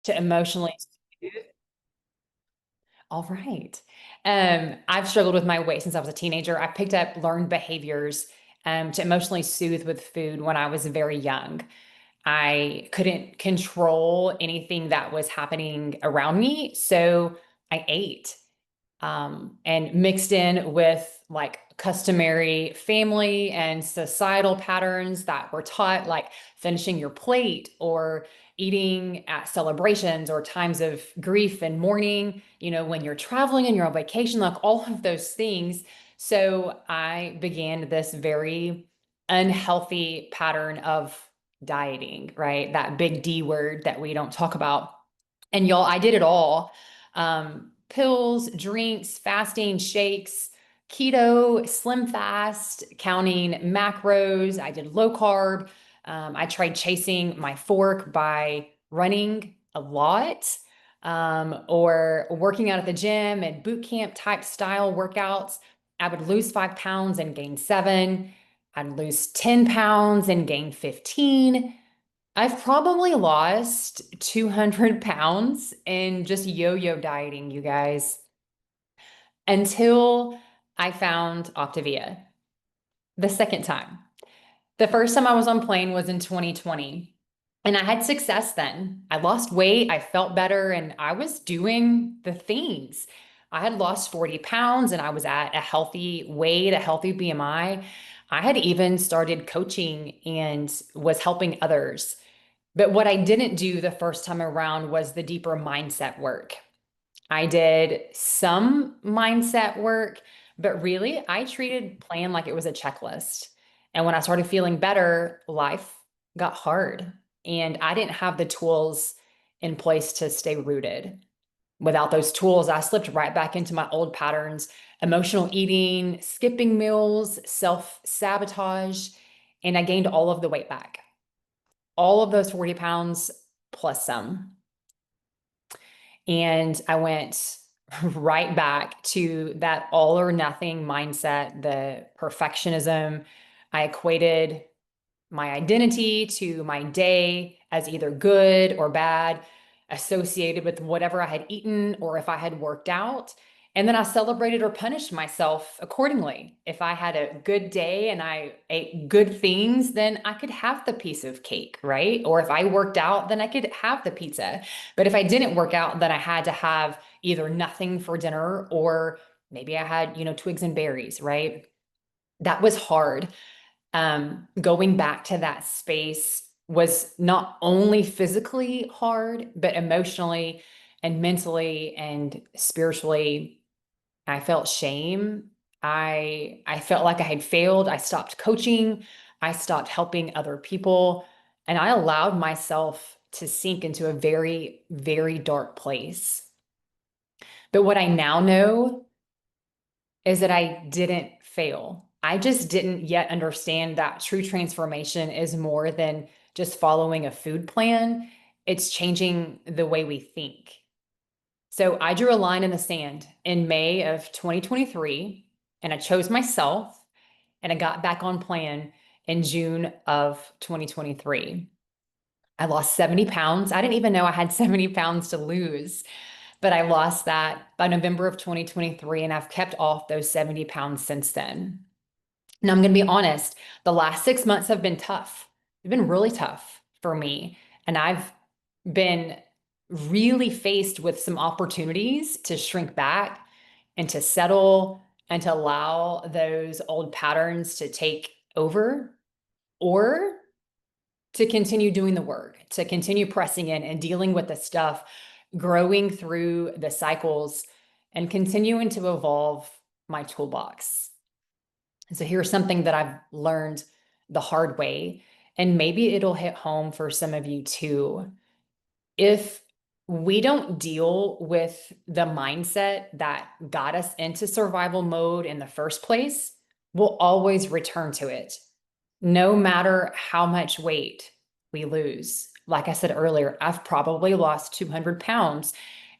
to emotionally. All right. I've struggled with my weight since I was a teenager. I picked up learned behaviors to emotionally soothe with food when I was very young. I couldn't control anything that was happening around me, so I ate and mixed in with like customary family and societal patterns that were taught, like finishing your plate or eating at celebrations or times of grief and mourning, when you're traveling and you're on vacation, like all of those things. So I began this very unhealthy pattern of dieting, right? That big D word that we don't talk about. And y'all, I did it all. Pills, drinks, fasting, shakes, keto, slim fast, counting macros. I did low carb. I tried chasing my fork by running a lot, or working out at the gym and boot camp type style workouts. I would lose 5 pounds and gain 7. I'd lose 10 pounds and gain 15. I've probably lost 200 pounds in just yo-yo dieting, you guys, until I found Optavia the second time. The first time I was on plane was in 2020, and I had success then. I lost weight, I felt better, and I was doing the things. I had lost 40 pounds and I was at a healthy weight, a healthy BMI. I had even started coaching and was helping others. But what I didn't do the first time around was the deeper mindset work. I did some mindset work, but really I treated plan like it was a checklist. And when I started feeling better, life got hard and I didn't have the tools in place to stay rooted. Without those tools, I slipped right back into my old patterns, emotional eating, skipping meals, self sabotage, and I gained all of the weight back, all of those 40 pounds plus some. And I went right back to that all or nothing mindset, the perfectionism. I equated my identity to my day as either good or bad, associated with whatever I had eaten or if I had worked out. And then I celebrated or punished myself accordingly. If I had a good day and I ate good things, then I could have the piece of cake, right? Or if I worked out, then I could have the pizza. But if I didn't work out, then I had to have either nothing for dinner or maybe I had, twigs and berries, right? That was hard. Going back to that space was not only physically hard, but emotionally and mentally and spiritually. I felt shame. I felt like I had failed. I stopped coaching. I stopped helping other people. And I allowed myself to sink into a very, very dark place. But what I now know is that I didn't fail. I just didn't yet understand that true transformation is more than just following a food plan. It's changing the way we think. So I drew a line in the sand in May of 2023, and I chose myself, and I got back on plan in June of 2023. I lost 70 pounds. I didn't even know I had 70 pounds to lose, but I lost that by November of 2023, and I've kept off those 70 pounds since then. Now, I'm going to be honest, the last 6 months have been tough. They've been really tough for me. And I've been really faced with some opportunities to shrink back and to settle and to allow those old patterns to take over, or to continue doing the work, to continue pressing in and dealing with the stuff, growing through the cycles, and continuing to evolve my toolbox. And so here's something that I've learned the hard way, and maybe it'll hit home for some of you too. If we don't deal with the mindset that got us into survival mode in the first place, we'll always return to it, no matter how much weight we lose. Like I said earlier, I've probably lost 200 pounds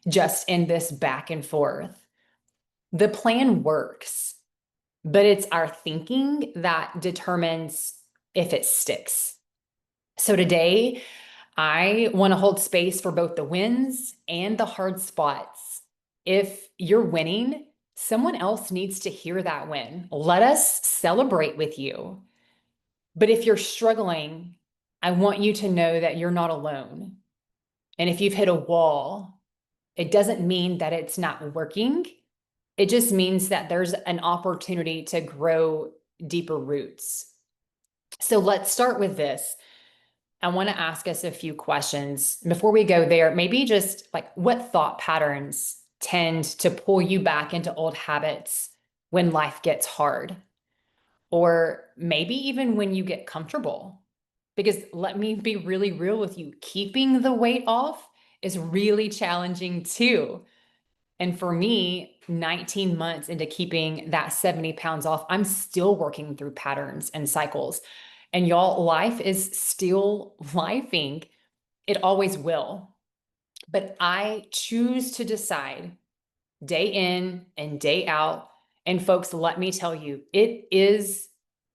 just in this back and forth. The plan works, but it's our thinking that determines if it sticks. So today, I want to hold space for both the wins and the hard spots. If you're winning, someone else needs to hear that win. Let us celebrate with you. But if you're struggling, I want you to know that you're not alone. And if you've hit a wall, it doesn't mean that it's not working. It just means that there's an opportunity to grow deeper roots. So let's start with this. I want to ask us a few questions before we go there. Maybe just like, what thought patterns tend to pull you back into old habits when life gets hard? Or maybe even when you get comfortable? Because let me be really real with you, keeping the weight off is really challenging too. And for me, 19 months into keeping that 70 pounds off, I'm still working through patterns and cycles. And y'all, life is still lifing. It always will. But I choose to decide day in and day out. And folks, let me tell you, it is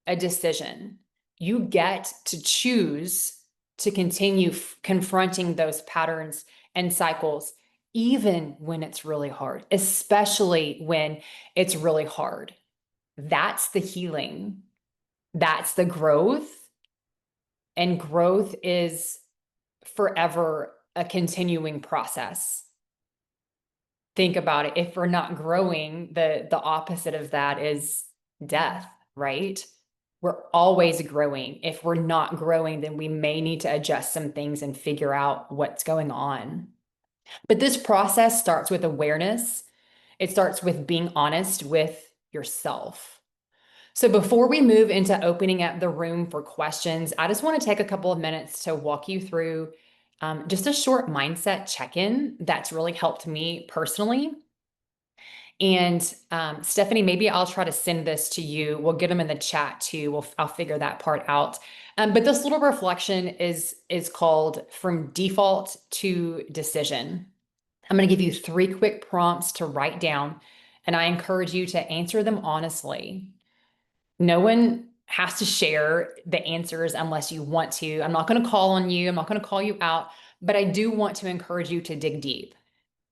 a decision. You get to choose to continue confronting those patterns and cycles, even when it's really hard, especially when it's really hard. That's the healing. That's the growth. And growth is forever a continuing process. Think about it. If we're not growing, the opposite of that is death, right? We're always growing. If we're not growing, then we may need to adjust some things and figure out what's going on. But this process starts with awareness. It starts with being honest with yourself. So before we move into opening up the room for questions, I just want to take a couple of minutes to walk you through just a short mindset check-in that's really helped me personally. And Stephanie, maybe I'll try to send this to you. We'll get them in the chat too. I'll figure that part out. But this little reflection is called From Default to Decision. I'm going to give you 3 quick prompts to write down, and I encourage you to answer them honestly. No one has to share the answers unless you want to. I'm not going to call on you. I'm not going to call you out, but I do want to encourage you to dig deep.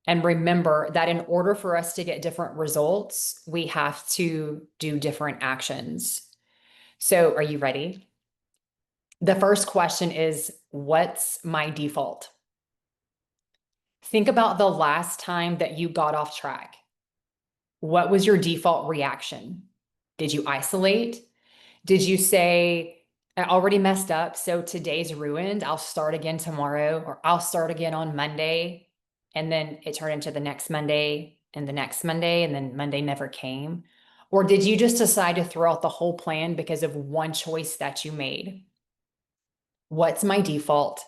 And remember that in order for us to get different results, we have to do different actions. So, are you ready? The first question is, what's my default? Think about the last time that you got off track. What was your default reaction? Did you isolate? Did you say, I already messed up, so today's ruined. I'll start again tomorrow, or I'll start again on Monday. And then it turned into the next Monday and the next Monday, and then Monday never came. Or did you just decide to throw out the whole plan because of one choice that you made? What's my default?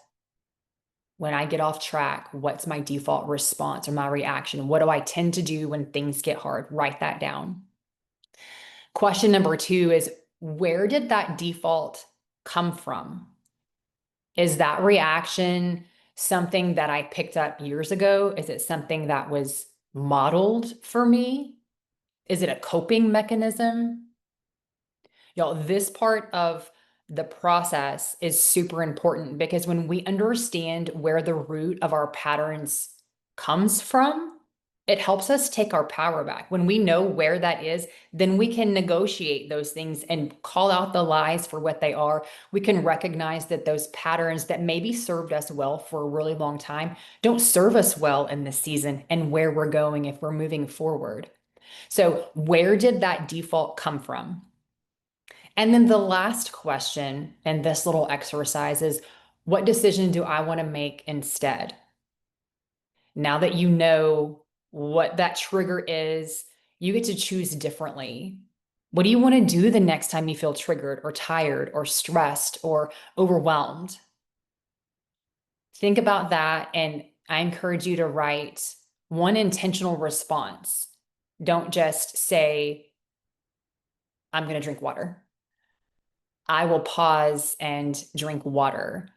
When I get off track, what's my default response or my reaction? What do I tend to do when things get hard? Write that down. Question number 2 is, where did that default come from? Is that reaction something that I picked up years ago? Is it something that was modeled for me? Is it a coping mechanism? Y'all, this part of the process is super important because when we understand where the root of our patterns comes from, it helps us take our power back. When we know where that is, then we can negotiate those things and call out the lies for what they are. We can recognize that those patterns that maybe served us well for a really long time don't serve us well in this season and where we're going if we're moving forward. So, where did that default come from? And then the last question in this little exercise is, what decision do I want to make instead? Now that you know what that trigger is, you get to choose differently. What do you want to do the next time you feel triggered or tired or stressed or overwhelmed? Think about that, and I encourage you to write one intentional response. Don't just say, I'm going to drink water. I will pause and drink water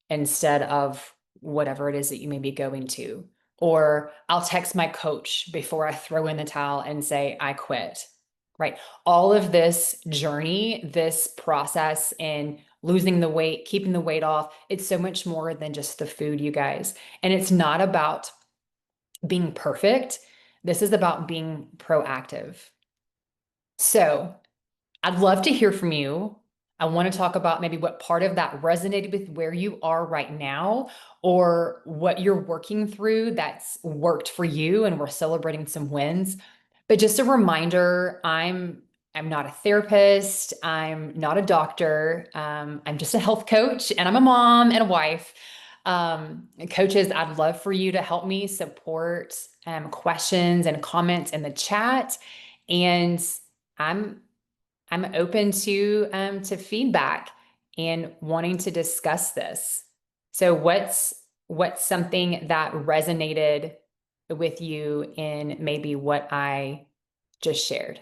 instead of whatever it is that you may be going to. Or I'll text my coach before I throw in the towel and say, I quit, right? All of this journey, this process in losing the weight, keeping the weight off. It's so much more than just the food, you guys. And it's not about being perfect. This is about being proactive. So I'd love to hear from you. I want to talk about maybe what part of that resonated with where you are right now, or what you're working through that's worked for you, and we're celebrating some wins. But just a reminder, I'm not a therapist, I'm not a doctor, I'm just a health coach, and I'm a mom and a wife. Coaches, I'd love for you to help me support questions and comments in the chat, and I'm I'm open to feedback and wanting to discuss this. So what's something that resonated with you in maybe what I just shared?